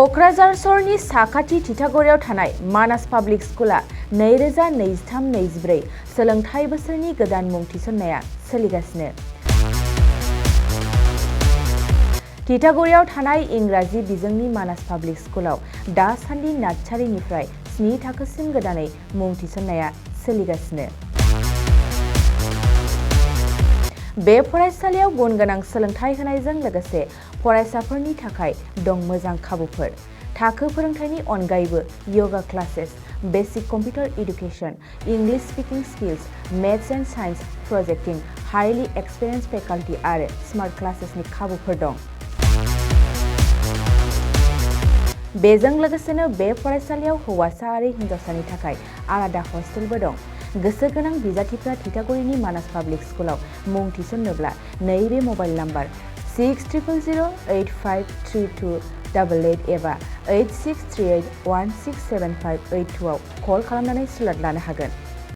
क'क्राझार सहरनि साखाथि तितागुरियाव थानाय मानास पाब्लिक स्कुला 2023-24 सोलोंथाइ बोसोरनि गोदान मुं थिसननाया सोलिगासिनो। तितागुरियाव थानाय इंराजि बिजोंनि मानास पाब्लिक स्कुलाव दासान्दि नार्सारिनिफ्राय 7 थाखोसिम गोदानै मुं थिसननाया सोलिगासिनो। बे फरायसालियाव गुन गोनां सोलोंथाइ होनायजों लोगोसे फरायसाफोरनि थाखाय दं मोजां खाबुफोर। थाखो फोरोंथायनि अनगायैबो yoga classes, basic computer education, English speaking skills, maths and science projecting, highly experience faculty आरो स्मार्ट क्लासेसनि खाबुफोर दं। बेजों लोगोसेनो बे फरायसालियाव हौवासा आरो हिन्जावसानि थाखाय आलादा हस्टेलबो दं। गोसो गोनां बिजाथिफ्रा तितागुरिनि मानास पाब्लिक स्कुलाव मुं थिसननोब्ला नैबे मबाइल नम्बर 6000853288 एबा 8638167582 आव कल खालामनानै सुलाद लानो हागोन।